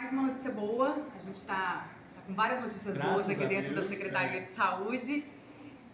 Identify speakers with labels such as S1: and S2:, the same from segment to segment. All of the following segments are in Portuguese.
S1: mais uma notícia boa. A gente está com várias notícias boas aqui dentro da Secretaria de Saúde.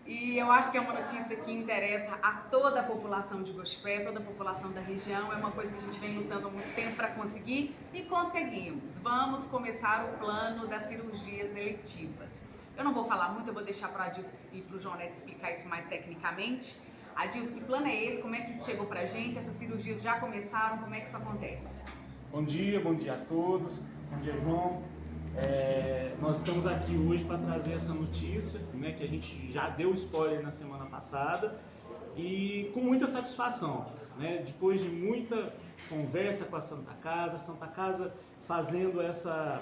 S1: E eu acho que é uma notícia que interessa a toda a população de Gospé, toda a população da região. É uma coisa que a gente vem lutando há muito tempo para conseguir e conseguimos. Vamos começar o plano das cirurgias eletivas. Eu não vou falar muito, eu vou deixar para a Adilson e para o João Neto explicar isso mais tecnicamente. Adilson, que plano é esse? Como é que isso chegou para a gente? Essas cirurgias já começaram? Como é que isso acontece?
S2: Bom dia a todos. Bom dia, João. Nós estamos aqui hoje para trazer essa notícia, né, que a gente já deu spoiler na semana passada e com muita satisfação, né, depois de muita conversa com a Santa Casa fazendo essa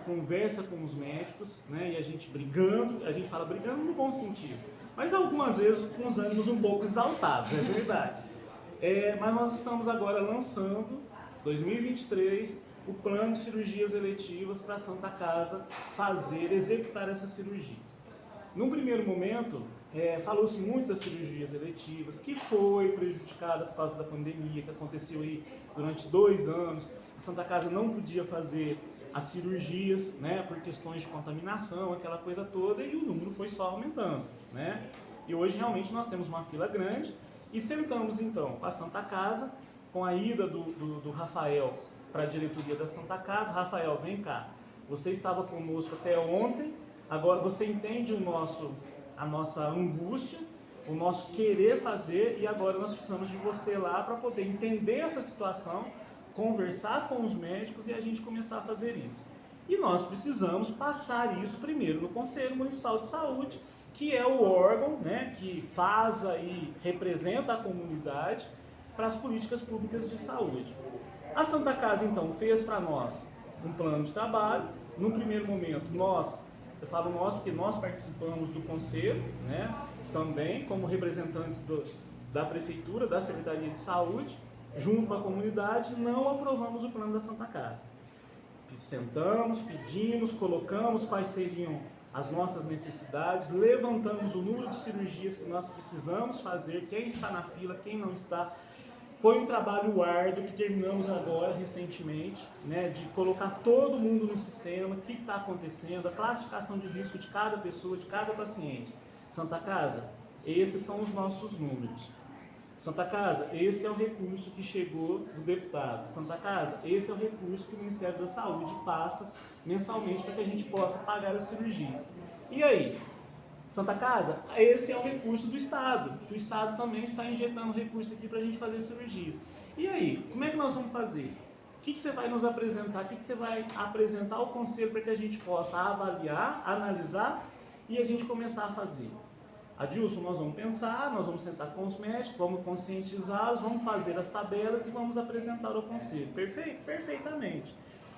S2: conversa com os médicos, né, e a gente brigando, a gente fala brigando no bom sentido, mas algumas vezes com os ânimos um pouco exaltados, é verdade. Mas nós estamos agora lançando, 2023, o plano de cirurgias eletivas para a Santa Casa executar essas cirurgias. Num primeiro momento, falou-se muito das cirurgias eletivas, que foi prejudicada por causa da pandemia, que aconteceu aí durante 2 anos. A Santa Casa não podia fazer as cirurgias, né, por questões de contaminação, aquela coisa toda, e o número foi só aumentando, né? E hoje realmente nós temos uma fila grande e sentamos então com a Santa Casa, com a ida do Rafael para a diretoria da Santa Casa. Rafael, vem cá, você estava conosco até ontem, agora você entende a nossa angústia, o nosso querer fazer, e agora nós precisamos de você lá para poder entender essa situação, conversar com os médicos e a gente começar a fazer isso. E nós precisamos passar isso primeiro no Conselho Municipal de Saúde, que é o órgão, né, que faz e representa a comunidade para as políticas públicas de saúde. A Santa Casa, então, fez para nós um plano de trabalho. No primeiro momento, eu falo nós porque nós participamos do conselho, né, também como representantes da Prefeitura, da Secretaria de Saúde, junto com a comunidade, não aprovamos o plano da Santa Casa. Sentamos, pedimos, colocamos quais seriam as nossas necessidades, levantamos o número de cirurgias que nós precisamos fazer, quem está na fila, quem não está. Foi um trabalho árduo que terminamos agora, recentemente, né, de colocar todo mundo no sistema, o que está acontecendo, a classificação de risco de cada pessoa, de cada paciente. Santa Casa, esses são os nossos números. Santa Casa, esse é o recurso que chegou do deputado. Santa Casa, esse é o recurso que o Ministério da Saúde passa mensalmente para que a gente possa pagar as cirurgias. E aí? Santa Casa, esse é o recurso do Estado, que o Estado também está injetando recurso aqui para a gente fazer cirurgias. E aí, como é que nós vamos fazer? O que você vai nos apresentar? O que você vai apresentar ao Conselho para que a gente possa avaliar, analisar e a gente começar a fazer? Adilson, nós vamos pensar, nós vamos sentar com os médicos, vamos conscientizá-los, vamos fazer as tabelas e vamos apresentar ao Conselho. Perfeito? Perfeitamente.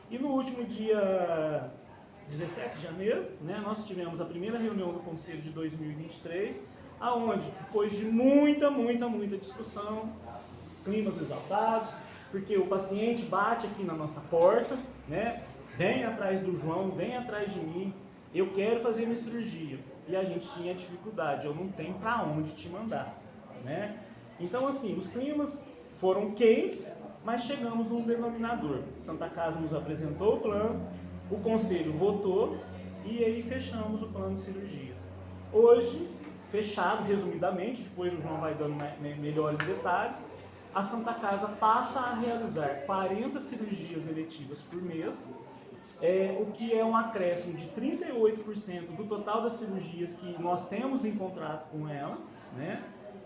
S2: E no último dia 17 de janeiro, né, nós tivemos a primeira reunião do Conselho de 2023, aonde, depois de muita discussão, climas exaltados, porque o paciente bate aqui na nossa porta, né, vem atrás do João, vem atrás de mim, eu quero fazer minha cirurgia, e a gente tinha dificuldade, eu não tenho para onde te mandar, né? Então, assim, os climas foram quentes, mas chegamos num denominador. Santa Casa nos apresentou o plano, o Conselho votou e aí fechamos o plano de cirurgias. Hoje, fechado, resumidamente, depois o João vai dando melhores detalhes, a Santa Casa passa a realizar 40 cirurgias eletivas por mês, o que é um acréscimo de 38% do total das cirurgias que nós temos em contrato com ela, né?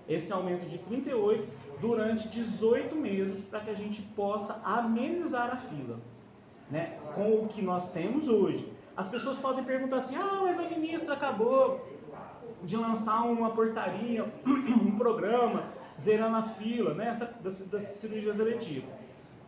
S2: Esse aumento de 38% durante 18 meses para que a gente possa amenizar a fila, né, com o que nós temos hoje. As pessoas podem perguntar assim, mas a ministra acabou de lançar uma portaria, um programa, zerando a fila, né, das cirurgias eletivas.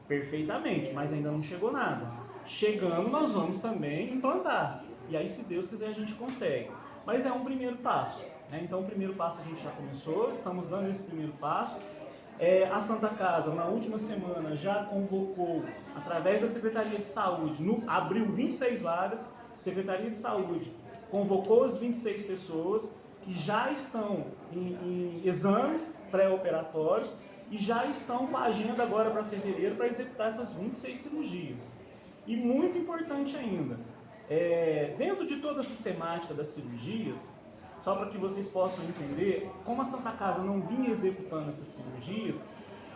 S2: Perfeitamente, mas ainda não chegou nada. Chegando, nós vamos também implantar. E aí, se Deus quiser, a gente consegue. Mas é um primeiro passo, né? Então, o primeiro passo a gente já começou, estamos dando esse primeiro passo. A Santa Casa, na última semana, já convocou, através da Secretaria de Saúde, abriu 26 vagas, a Secretaria de Saúde convocou as 26 pessoas que já estão em exames pré-operatórios e já estão com a agenda agora para fevereiro para executar essas 26 cirurgias. E muito importante ainda, dentro de toda a sistemática das cirurgias, só para que vocês possam entender, como a Santa Casa não vinha executando essas cirurgias,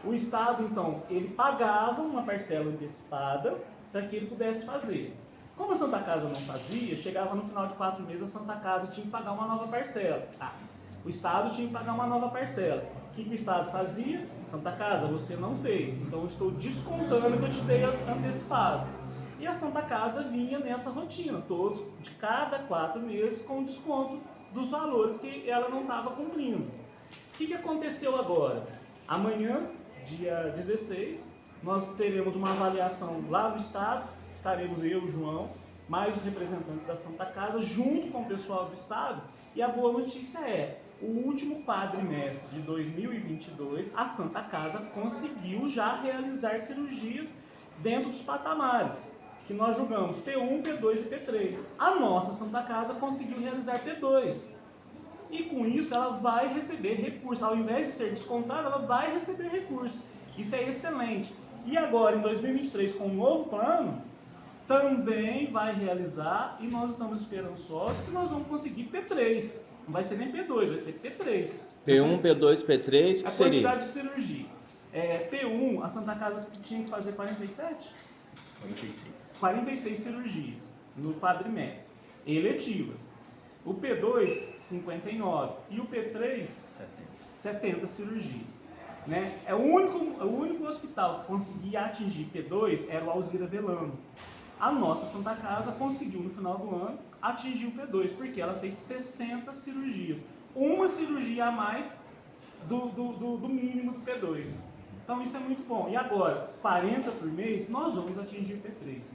S2: o Estado, então, ele pagava uma parcela antecipada para que ele pudesse fazer. Como a Santa Casa não fazia, chegava no final de 4 meses, a Santa Casa tinha que pagar uma nova parcela. O Estado tinha que pagar uma nova parcela. O que o Estado fazia? Santa Casa, você não fez, então eu estou descontando que eu te dei antecipado. E a Santa Casa vinha nessa rotina, todos de cada 4 meses com desconto dos valores que ela não estava cumprindo. O que aconteceu agora? Amanhã, dia 16, nós teremos uma avaliação lá no Estado, estaremos eu, o João, mais os representantes da Santa Casa, junto com o pessoal do Estado, e a boa notícia é, o último quadrimestre de 2022, a Santa Casa conseguiu já realizar cirurgias dentro dos patamares, que nós julgamos P1, P2 e P3. A nossa Santa Casa conseguiu realizar P2. E com isso ela vai receber recurso. Ao invés de ser descontada, ela vai receber recurso. Isso é excelente. E agora, em 2023, com um novo plano, também vai realizar, e nós estamos esperando só que nós vamos conseguir P3. Não vai ser nem P2, vai ser P3.
S3: P1, P2, P3, que seria?
S2: A quantidade de cirurgias. P1, a Santa Casa tinha que fazer 47? 46 cirurgias no quadrimestre, eletivas. O P2, 59. E o P3, 70 cirurgias. Né? O único hospital que conseguia atingir P2 era o Alzira Velano. A nossa Santa Casa conseguiu, no final do ano, atingir o P2, porque ela fez 60 cirurgias. Uma cirurgia a mais do mínimo do P2. Então isso é muito bom. E agora, 40 por mês, nós vamos atingir o P3.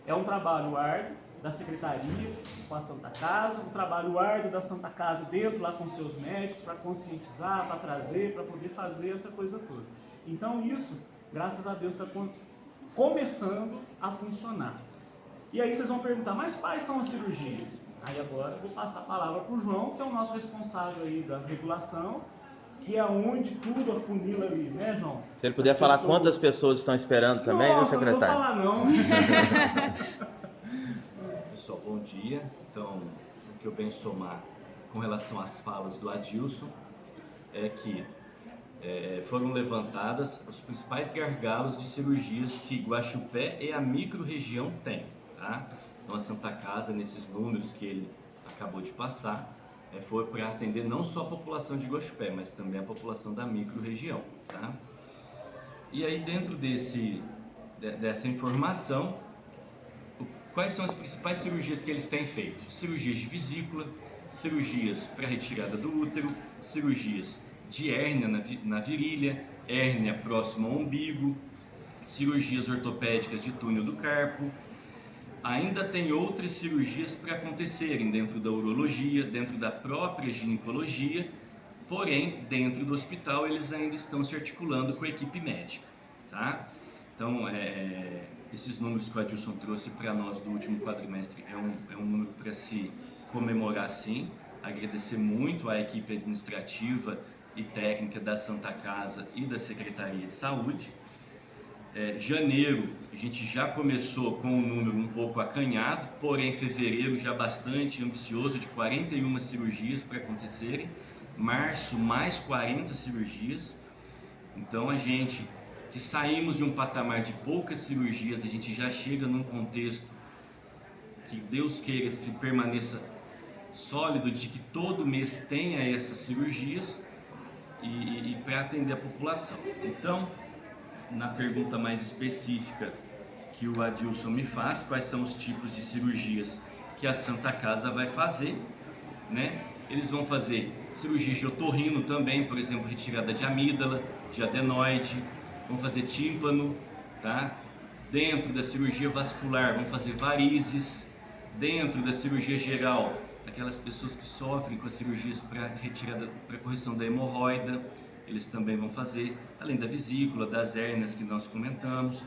S2: É um trabalho árduo da Secretaria com a Santa Casa, um trabalho árduo da Santa Casa dentro lá com seus médicos, para conscientizar, para trazer, para poder fazer essa coisa toda. Então isso, graças a Deus, está começando a funcionar. E aí vocês vão perguntar, mas quais são as cirurgias? Aí agora eu vou passar a palavra para o João, que é o nosso responsável aí da regulação, que é onde tudo afunila ali, né, João?
S3: Se ele puder falar quantas pessoas estão esperando também, viu, secretário?
S2: Não vou falar não.
S4: Pessoal, bom dia. Então, o que eu venho somar com relação às falas do Adilson é que foram levantadas os principais gargalos de cirurgias que Guaxupé e a micro-região tem, tá? Então, a Santa Casa, nesses números que ele acabou de passar, foi para atender não só a população de Guaxupé, mas também a população da micro-região, tá? E aí, dentro dessa informação, quais são as principais cirurgias que eles têm feito? Cirurgias de vesícula, cirurgias para retirada do útero, cirurgias de hérnia na virilha, hérnia próxima ao umbigo, cirurgias ortopédicas de túnel do carpo. Ainda tem outras cirurgias para acontecerem dentro da urologia, dentro da própria ginecologia, porém, dentro do hospital, eles ainda estão se articulando com a equipe médica, tá? Então, esses números que o Adilson trouxe para nós do último quadrimestre é um número para se comemorar, sim, agradecer muito à equipe administrativa e técnica da Santa Casa e da Secretaria de Saúde. Janeiro, a gente já começou com um número um pouco acanhado, porém fevereiro já bastante ambicioso, de 41 cirurgias para acontecerem, março mais 40 cirurgias. Então a gente que saímos de um patamar de poucas cirurgias, a gente já chega num contexto que Deus queira se permaneça sólido, de que todo mês tenha essas cirurgias e para atender a população. Então, na pergunta mais específica que o Adilson me faz, quais são os tipos de cirurgias que a Santa Casa vai fazer, né? Eles vão fazer cirurgia de otorrino também, por exemplo, retirada de amígdala, de adenoide, vão fazer tímpano, tá? Dentro da cirurgia vascular, vão fazer varizes. Dentro da cirurgia geral, aquelas pessoas que sofrem com as cirurgias para retirada, para correção da hemorroida, eles também vão fazer, além da vesícula, das hérnias que nós comentamos.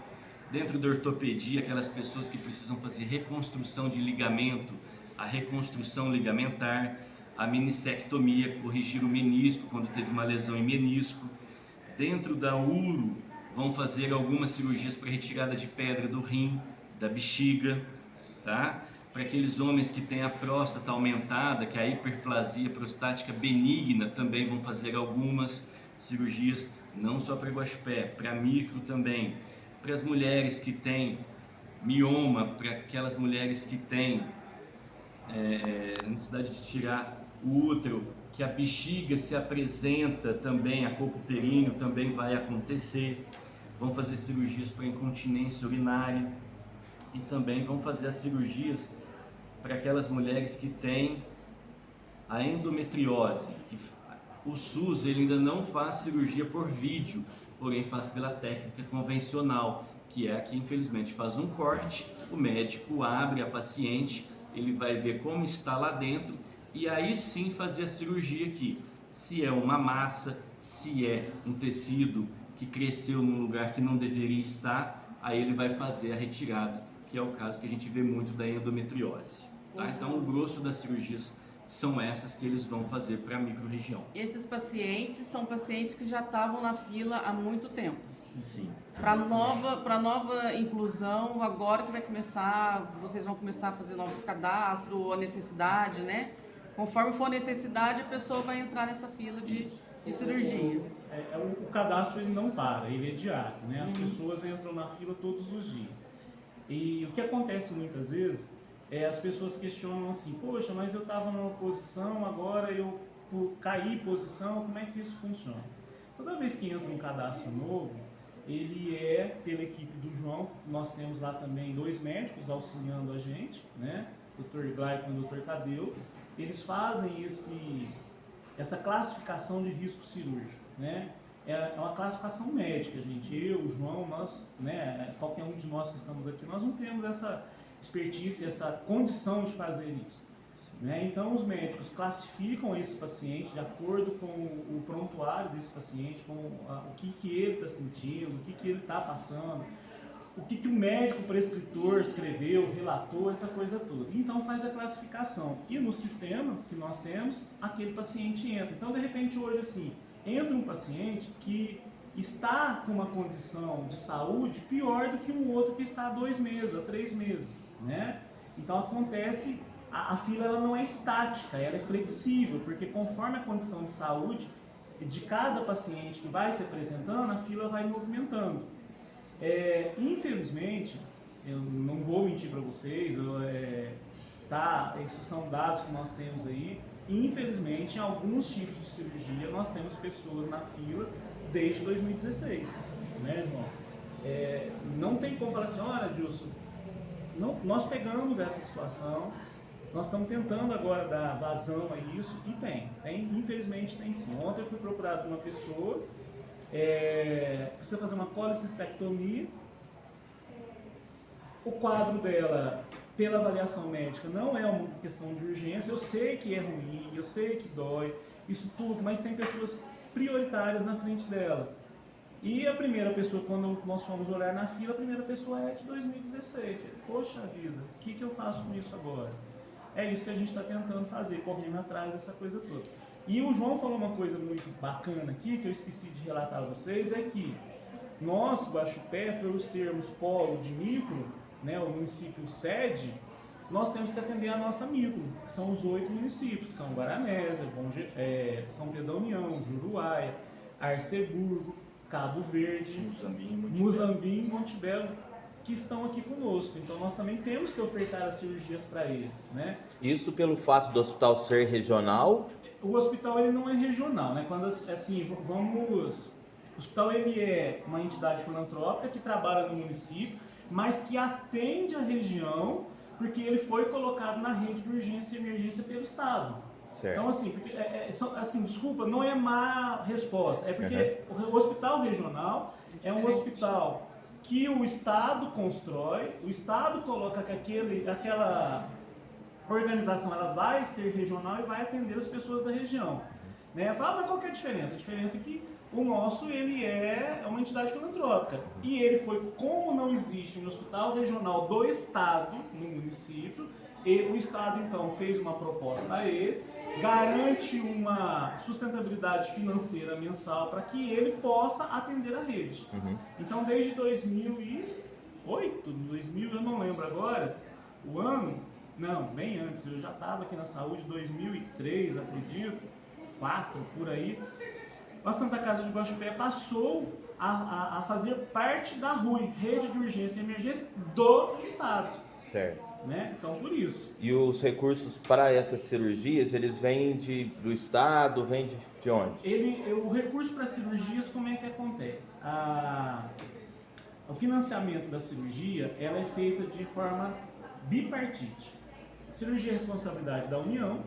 S4: Dentro da ortopedia, aquelas pessoas que precisam fazer reconstrução de ligamento, a reconstrução ligamentar, a menissectomia, corrigir o menisco quando teve uma lesão em menisco. Dentro da uro, vão fazer algumas cirurgias para retirada de pedra do rim, da bexiga, tá? Para aqueles homens que têm a próstata aumentada, que é a hiperplasia prostática benigna, também vão fazer algumas cirurgias, não só para guaxupé, para micro também. Para as mulheres que têm mioma, para aquelas mulheres que têm necessidade de tirar o útero, que a bexiga se apresenta também, a corpo períneo também vai acontecer. Vão fazer cirurgias para incontinência urinária e também vão fazer as cirurgias para aquelas mulheres que têm a endometriose. Que o SUS ele ainda não faz cirurgia por vídeo, porém faz pela técnica convencional, que é que infelizmente faz um corte, o médico abre a paciente, ele vai ver como está lá dentro e aí sim fazer a cirurgia aqui. Se é uma massa, se é um tecido que cresceu num lugar que não deveria estar, aí ele vai fazer a retirada, que é o caso que a gente vê muito da endometriose. Tá? Então o grosso das cirurgias são essas que eles vão fazer para a microrregião.
S5: Esses pacientes são pacientes que já estavam na fila há muito tempo.
S4: Sim.
S5: Para nova inclusão, agora que vai começar, vocês vão começar a fazer novos cadastros, ou a necessidade, né? Conforme for a necessidade, a pessoa vai entrar nessa fila de cirurgia.
S2: O cadastro ele não para, ele é diário, né? As pessoas entram na fila todos os dias. E o que acontece muitas vezes as pessoas questionam assim, poxa, mas eu estava numa posição, agora eu caí posição, como é que isso funciona? Toda vez que entra um cadastro novo, ele é pela equipe do João, nós temos lá também 2 médicos auxiliando a gente, né? Dr. Glayton e Dr. Tadeu. Eles fazem essa classificação de risco cirúrgico, né? É uma classificação médica, gente. Eu, o João, nós, né? Qualquer um de nós que estamos aqui, nós não temos essa expertise, essa condição de fazer isso, né? Então os médicos classificam esse paciente de acordo com o prontuário desse paciente, com o que ele está sentindo, o que ele está passando, o que o médico prescritor escreveu, relatou, essa coisa toda. Então faz a classificação. E no sistema que nós temos, aquele paciente entra. Então de repente hoje assim, entra um paciente que está com uma condição de saúde pior do que um outro que está há 2 meses, há 3 meses, né? Então acontece, a fila ela não é estática, ela é flexível, porque conforme a condição de saúde de cada paciente que vai se apresentando, a fila vai movimentando. Infelizmente, eu não vou mentir para vocês, esses são dados que nós temos aí, infelizmente em alguns tipos de cirurgia nós temos pessoas na fila desde 2016, né, João? Não tem como falar assim, olha, Dilson, nós pegamos essa situação, nós estamos tentando agora dar vazão a isso, e infelizmente tem sim. Ontem eu fui procurado por uma pessoa, precisa fazer uma colicistectomia, o quadro dela, pela avaliação médica, não é uma questão de urgência, eu sei que é ruim, eu sei que dói, isso tudo, mas tem pessoas prioritárias na frente dela. E a primeira pessoa, quando nós fomos olhar na fila, a primeira pessoa é de 2016. Poxa vida, o que eu faço com isso agora? É isso que a gente está tentando fazer, correndo atrás dessa coisa toda. E o João falou uma coisa muito bacana aqui, que eu esqueci de relatar a vocês, é que nós, Guaxupé, por sermos polo de micro, né, o município sede, nós temos que atender a nossa micro, que são os 8 municípios, que são Guaranésia, São Pedro da União, Juruáia, Arceburgo, Cabo Verde, Muzambinho e Monte Belo, que estão aqui conosco. Então nós também temos que ofertar as cirurgias para eles, né?
S3: Isso pelo fato do hospital ser regional?
S2: O hospital ele não é regional, né? Quando assim, o hospital ele é uma entidade filantrópica que trabalha no município, mas que atende a região, porque ele foi colocado na rede de urgência e emergência pelo Estado.
S3: Certo.
S2: Então, assim, desculpa, não é má resposta, é porque o hospital regional é um hospital que o Estado constrói, o Estado coloca que aquela organização ela vai ser regional e vai atender as pessoas da região. Né? Fala, mas qual que é a diferença? A diferença é que o nosso ele é uma entidade filantrópica e ele foi, como não existe um hospital regional do Estado no município, e o Estado então fez uma proposta a ele, garante uma sustentabilidade financeira mensal para que ele possa atender a rede. Então desde 2000 e 2008, 2000, eu não lembro agora, o ano, não, bem antes, eu já estava aqui na saúde, 2003, acredito, 2004, por aí, a Santa Casa de Guaxupé passou a fazer parte da RUI, Rede de Urgência e Emergência do Estado.
S3: Certo.
S2: Né? Então, por isso.
S3: E os recursos para essas cirurgias, eles vêm do Estado, vêm de onde?
S2: O recurso para cirurgias, como é que acontece? O financiamento da cirurgia, ela é feita de forma bipartite. A cirurgia é responsabilidade da União,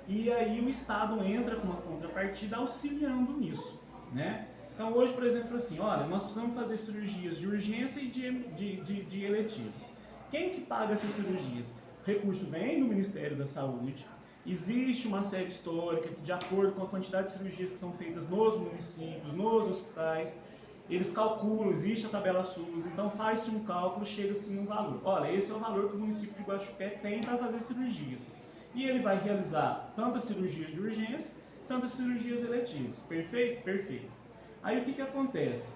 S2: e aí o Estado entra com uma contrapartida auxiliando nisso, né? Então hoje, por exemplo, assim, olha, nós precisamos fazer cirurgias de urgência e de eletivas. Quem que paga essas cirurgias? O recurso vem do Ministério da Saúde, existe uma série histórica que, de acordo com a quantidade de cirurgias que são feitas nos municípios, nos hospitais, eles calculam, existe a tabela SUS, então faz-se um cálculo, chega-se num valor. Olha, esse é o valor que o município de Guaxupé tem para fazer cirurgias. E ele vai realizar tanto as cirurgias de urgência, tanto as cirurgias eletivas. Perfeito? Perfeito. Aí o que acontece?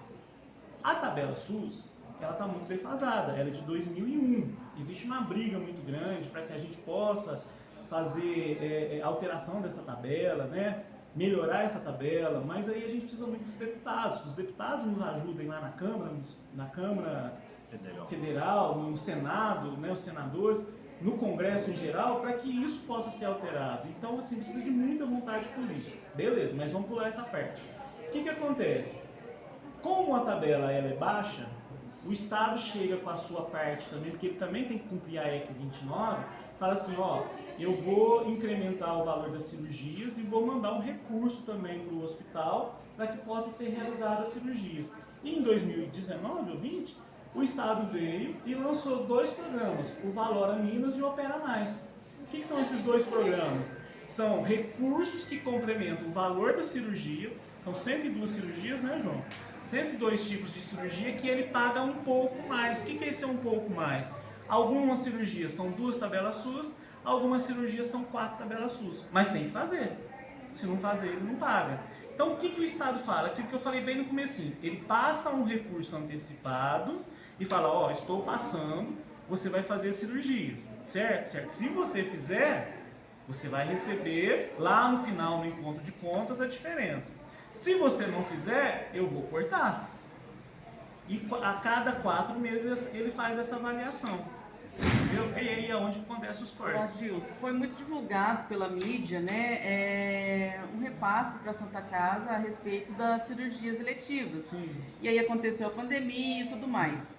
S2: A tabela SUS, ela está muito defasada, ela é de 2001. Existe uma briga muito grande para que a gente possa fazer alteração dessa tabela, né? Melhorar essa tabela, mas aí a gente precisa muito dos deputados, que os deputados nos ajudem lá na Câmara Federal, no Senado, né, os senadores, no Congresso em geral, para que isso possa ser alterado. Então, assim, precisa de muita vontade política. Beleza, mas vamos pular essa parte. O que acontece? Como a tabela ela é baixa, o Estado chega com a sua parte também, porque ele também tem que cumprir a EC 29, fala assim, ó, eu vou incrementar o valor das cirurgias e vou mandar um recurso também para o hospital para que possa ser realizadas as cirurgias. E em 2019 ou 2020, o Estado veio e lançou 2 programas, o Valora Minas e o Opera Mais. O que são esses 2 programas? São recursos que complementam o valor da cirurgia, são 102 cirurgias, né, João? 102 tipos de cirurgia que ele paga um pouco mais. O que é esse um pouco mais? Algumas cirurgias são 2 tabelas SUS, algumas cirurgias são 4 tabelas SUS. Mas tem que fazer. Se não fazer, ele não paga. Então, o que o Estado fala? Aquilo que eu falei bem no comecinho. Ele passa um recurso antecipado e fala, ó, estou passando, você vai fazer cirurgias, certo? Certo. Se você fizer, você vai receber lá no final, no encontro de contas, a diferença. Se você não fizer, eu vou cortar. E a cada 4 meses ele faz essa avaliação. Entendeu? E aí é onde acontece os cortes.
S5: Gilson, foi muito divulgado pela mídia, né, um repasse para a Santa Casa a respeito das cirurgias eletivas.
S2: Sim.
S5: E aí aconteceu a pandemia e tudo mais.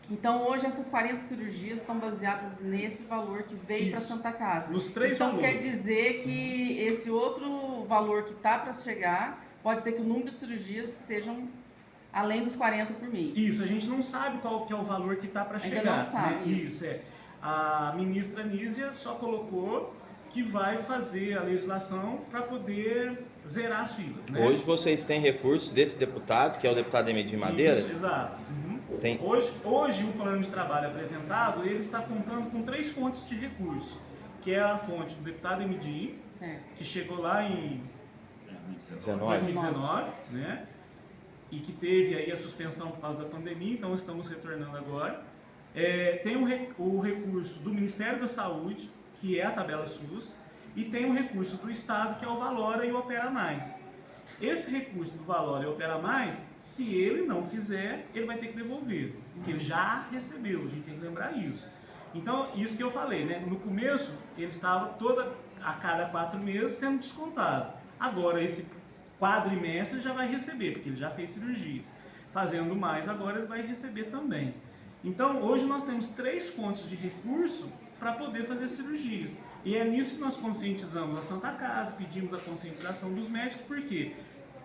S5: Então hoje essas 40 cirurgias estão baseadas nesse valor que veio para a Santa Casa.
S2: Nos 3
S5: então
S2: valores.
S5: Quer dizer que esse outro valor que está para chegar, pode ser que o número de cirurgias sejam além dos 40 por mês.
S2: Isso, a gente não sabe qual que é o valor que está para chegar.
S5: Ainda não sabe,
S2: né?
S5: isso.
S2: A ministra Nízia só colocou que vai fazer a legislação para poder zerar as filas. Né?
S3: Hoje vocês têm recurso desse deputado, que é o deputado Emedir Madeira?
S2: Isso, exato. Uhum.
S3: Tem.
S2: Hoje o plano de trabalho apresentado, ele está contando com 3 fontes de recurso, que é a fonte do deputado Emedir, que chegou lá em 2019, né? E que teve aí a suspensão por causa da pandemia, então estamos retornando agora. Tem o recurso do Ministério da Saúde, que é a tabela SUS, e tem o recurso do Estado, que é o Valora e o Opera Mais. Esse recurso do Valora e o Opera Mais, se ele não fizer, ele vai ter que devolver, porque ele já recebeu, a gente tem que lembrar isso. Então, isso que eu falei, né? No começo, ele estava a cada 4 meses sendo descontado. Agora, esse quadrimestre já vai receber, porque ele já fez cirurgias. Fazendo mais, agora ele vai receber também. Então, hoje nós temos 3 fontes de recurso para poder fazer cirurgias. E é nisso que nós conscientizamos a Santa Casa, pedimos a conscientização dos médicos, porque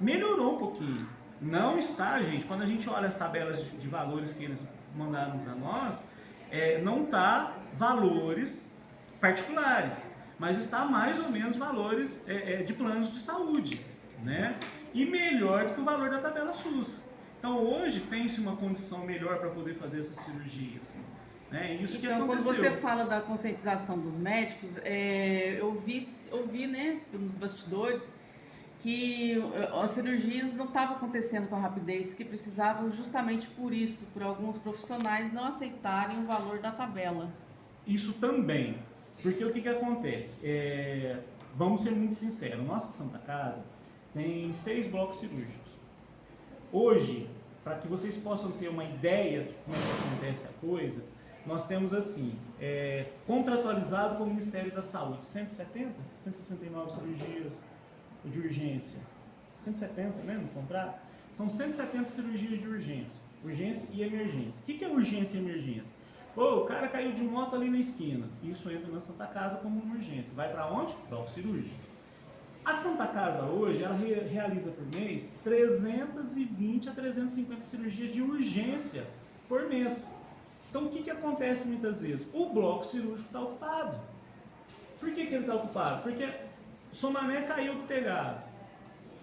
S2: melhorou um pouquinho. Não está, gente, quando a gente olha as tabelas de valores que eles mandaram para nós, não está valores particulares, mas está mais ou menos valores de planos de saúde, né? E melhor do que o valor da tabela SUS. Então hoje tem-se uma condição melhor para poder fazer essas cirurgias. Né? Isso que
S5: então,
S2: aconteceu.
S5: quando você fala da conscientização dos médicos, eu vi, né, nos bastidores, que as cirurgias não estavam acontecendo com a rapidez que precisavam, justamente por isso, por alguns profissionais não aceitarem o valor da tabela.
S2: Isso também, porque o que acontece? Vamos ser muito sinceros, nossa Santa Casa tem 6 blocos cirúrgicos. Hoje, para que vocês possam ter uma ideia de como é que acontece a coisa, nós temos assim, contratualizado com o Ministério da Saúde, 169 cirurgias de urgência, 170, né, no contrato? São 170 cirurgias de urgência e emergência. O que é urgência e emergência? Pô, o cara caiu de moto ali na esquina, isso entra na Santa Casa como uma urgência. Vai para onde? Bloco cirúrgico. A Santa Casa hoje, ela realiza por mês 320 a 350 cirurgias de urgência por mês. Então o que acontece muitas vezes? O bloco cirúrgico está ocupado. Por que ele está ocupado? Porque Somané caiu do telhado,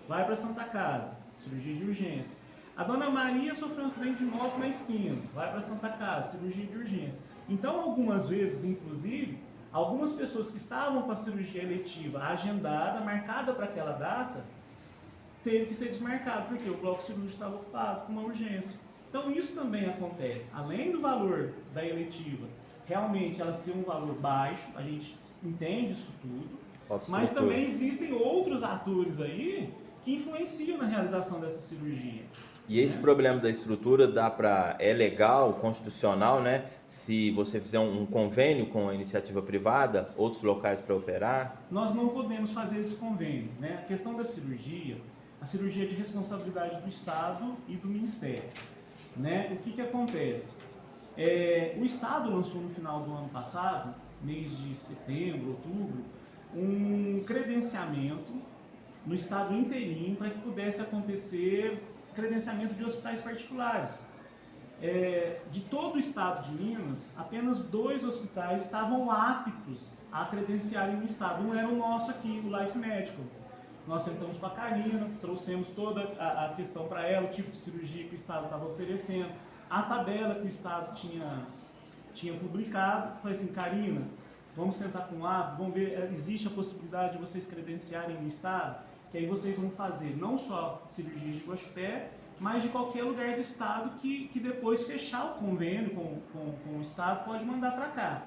S2: vai para Santa Casa, cirurgia de urgência. A Dona Maria sofreu um acidente de moto na esquina, vai para Santa Casa, cirurgia de urgência. Então algumas vezes, inclusive, algumas pessoas que estavam com a cirurgia eletiva agendada, marcada para aquela data, teve que ser desmarcado, porque o bloco cirúrgico estava ocupado com uma urgência. Então isso também acontece. Além do valor da eletiva, realmente ela ser um valor baixo, a gente entende isso tudo, mas também existem outros atores aí que influenciam na realização dessa cirurgia.
S3: E esse problema da estrutura é legal, constitucional, né? Se você fizer um convênio com a iniciativa privada, outros locais para operar?
S2: Nós não podemos fazer esse convênio, né? A questão da cirurgia, a cirurgia é de responsabilidade do Estado e do Ministério, né? O que acontece? O Estado lançou no final do ano passado, mês de setembro, outubro, um credenciamento no Estado inteirinho para que pudesse acontecer credenciamento de hospitais particulares. De todo o Estado de Minas, apenas 2 hospitais estavam aptos a credenciarem no Estado. Um era o nosso aqui, o Life Medical. Nós sentamos com a Karina, trouxemos toda a questão para ela, o tipo de cirurgia que o Estado estava oferecendo, a tabela que o Estado tinha publicado. Falei assim, Karina, vamos sentar com o hábito, vamos ver, existe a possibilidade de vocês credenciarem no Estado, que aí vocês vão fazer não só cirurgias de Guaxupé, mas de qualquer lugar do Estado que depois fechar o convênio com o Estado pode mandar para cá.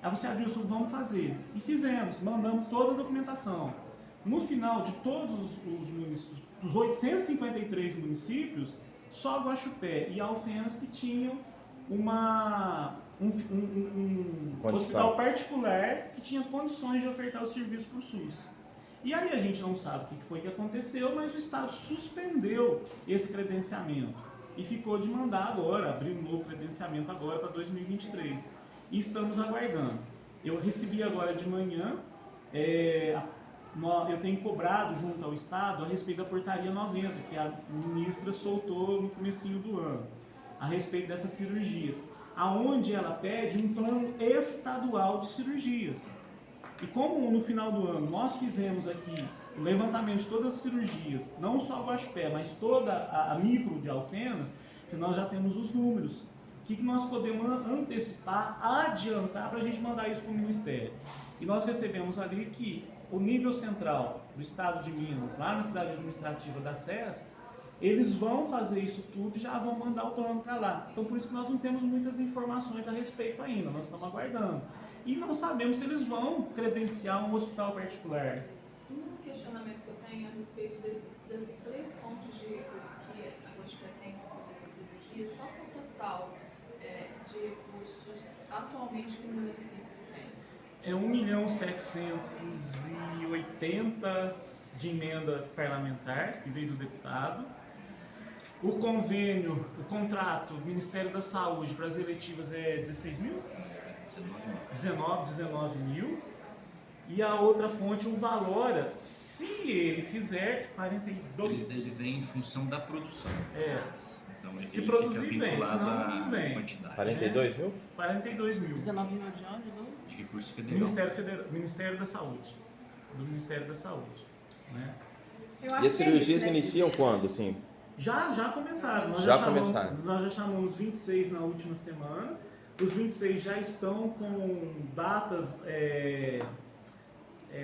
S2: Aí você, Adilson, vamos fazer. E fizemos, mandamos toda a documentação. No final de todos os municípios, dos 853 municípios, só Guaxupé e Alfenas que tinham um hospital particular que tinha condições de ofertar o serviço para o SUS. E aí a gente não sabe o que foi que aconteceu, mas o Estado suspendeu esse credenciamento e ficou de mandar agora, abrir um novo credenciamento agora para 2023. E estamos aguardando. Eu recebi agora de manhã, eu tenho cobrado junto ao Estado a respeito da portaria 90, que a ministra soltou no comecinho do ano, a respeito dessas cirurgias, aonde ela pede um plano estadual de cirurgias. E como no final do ano nós fizemos aqui o levantamento de todas as cirurgias, não só a Guaxupé, mas toda a micro de Alfenas, que nós já temos os números. O que nós podemos antecipar, adiantar para a gente mandar isso para o Ministério? E nós recebemos ali que o nível central do Estado de Minas, lá na cidade administrativa da SES, eles vão fazer isso tudo e já vão mandar o plano para lá. Então por isso que nós não temos muitas informações a respeito ainda, nós estamos aguardando. E não sabemos se eles vão credenciar um hospital particular.
S6: Um questionamento que eu tenho a respeito dessas 3 fontes de recursos que a Guaxupé tem para fazer essas cirurgias, qual é o total de recursos atualmente que o município tem?
S2: É 1.780.000 de emenda parlamentar que veio do deputado. O convênio, o contrato do Ministério da Saúde para as eletivas é 16 mil? 19 mil. E a outra fonte o valora, se ele fizer, 42.
S4: Ele vem em função da produção. Então,
S2: Se
S4: ele
S2: produzir
S4: fica
S2: bem,
S4: vinculado
S2: senão
S4: à
S2: não vem.
S4: quantidade.
S3: 42 mil?
S2: 42 mil.
S5: 19 mil de onde?
S4: De recurso federal.
S2: Ministério da Saúde. Do Ministério da Saúde. Né?
S1: Eu
S3: E
S1: acho
S3: as
S1: que é isso,
S3: cirurgias
S1: né,
S3: iniciam
S1: gente?
S3: quando, assim?
S2: Já começaram. Nós já chamamos 26 na última semana. Os 26 já estão com datas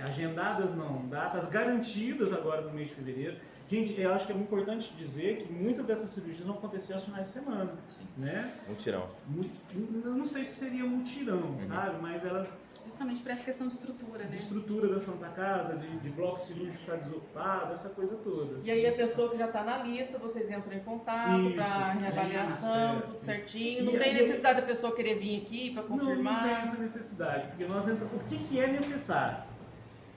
S2: agendadas não, datas garantidas agora no mês de fevereiro. Gente, eu acho que é muito importante dizer que muitas dessas cirurgias vão acontecer aos finais de semana, né?
S3: Mutirão.
S2: Eu não sei se seria mutirão, sabe? Mas elas...
S1: Justamente por essa questão de estrutura, né?
S2: De estrutura da Santa Casa, de bloco cirúrgico estar desocupado, essa coisa toda.
S5: E aí a pessoa que já está na lista, vocês entram em contato para reavaliação, tudo certinho. Não tem necessidade da pessoa querer vir aqui para confirmar?
S2: Não tem essa necessidade, porque nós entramos... O que é necessário?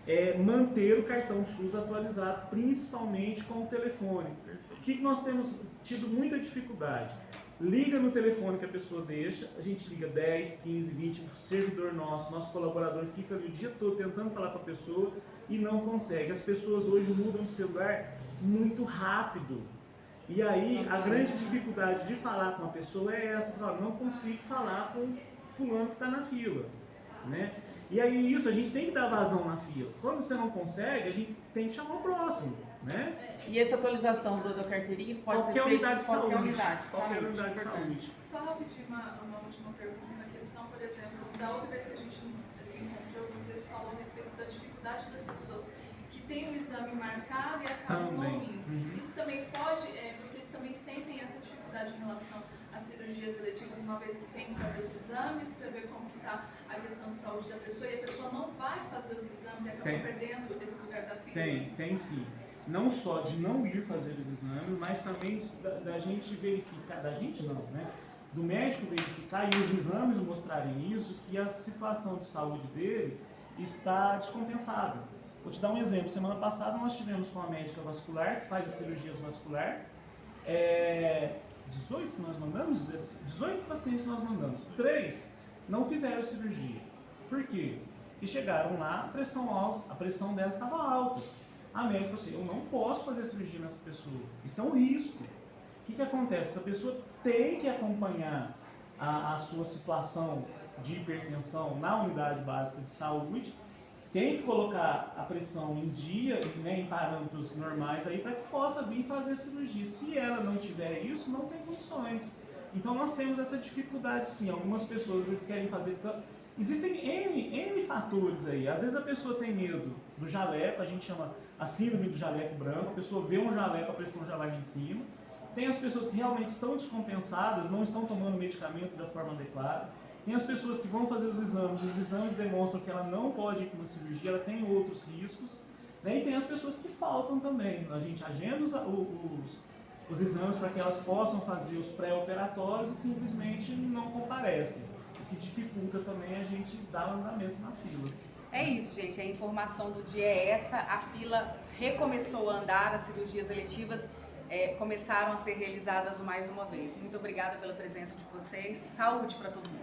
S2: É manter o cartão SUS atualizado, principalmente com o telefone. O que nós temos tido muita dificuldade? Liga no telefone que a pessoa deixa, a gente liga 10, 15, 20, o servidor nosso colaborador fica ali o dia todo tentando falar com a pessoa e não consegue. As pessoas hoje mudam de celular muito rápido. E aí a grande dificuldade de falar com a pessoa é essa, não consigo falar com fulano que está na fila, né? E aí isso, a gente tem que dar vazão na fila. Quando você não consegue, a gente tem que chamar o próximo, né?
S5: E essa atualização da carteirinha pode ser feita em qualquer unidade de saúde.
S6: Só rapidinho uma última pergunta. A questão, por exemplo, da outra vez que a gente se encontrou, você falou a respeito da dificuldade das pessoas que têm o exame marcado e acabam não indo. Isso também pode, vocês também sentem essa dificuldade em relação às cirurgias eletivas, uma vez que tem que fazer os exames para ver como que está a questão de saúde da pessoa e a pessoa não vai fazer os exames e acaba perdendo esse lugar da fila?
S2: Tem sim. Não só de não ir fazer os exames, mas também da gente verificar, da gente não, né? Do médico verificar e os exames mostrarem isso, que a situação de saúde dele está descompensada. Vou te dar um exemplo. Semana passada nós tivemos com a médica vascular, que faz as cirurgias vascular, 18 que nós mandamos, 18 pacientes nós mandamos. 3 não fizeram a cirurgia. Por quê? Porque chegaram lá, a pressão delas estava alta. A médica falou assim, eu não posso fazer cirurgia nessa pessoa. Isso é um risco. O que acontece? Essa pessoa tem que acompanhar a sua situação de hipertensão na unidade básica de saúde, tem que colocar a pressão em dia, né, em parâmetros normais aí, para que possa vir fazer a cirurgia. Se ela não tiver isso, não tem condições. Então nós temos essa dificuldade sim. Algumas pessoas eles querem fazer... Existem N fatores aí. Às vezes a pessoa tem medo do jaleco, a gente chama a síndrome do jaleco branco, a pessoa vê um jaleco, a pressão já vai lá em cima. Tem as pessoas que realmente estão descompensadas, não estão tomando medicamento da forma adequada. Tem as pessoas que vão fazer os exames demonstram que ela não pode ir para uma cirurgia, ela tem outros riscos. Né? E tem as pessoas que faltam também. A gente agenda os exames para que elas possam fazer os pré-operatórios e simplesmente não comparecem. O que dificulta também a gente dar andamento na fila.
S1: É isso, gente. A informação do dia é essa. A fila recomeçou a andar, as cirurgias eletivas começaram a ser realizadas mais uma vez. Muito obrigada pela presença de vocês. Saúde para todo mundo.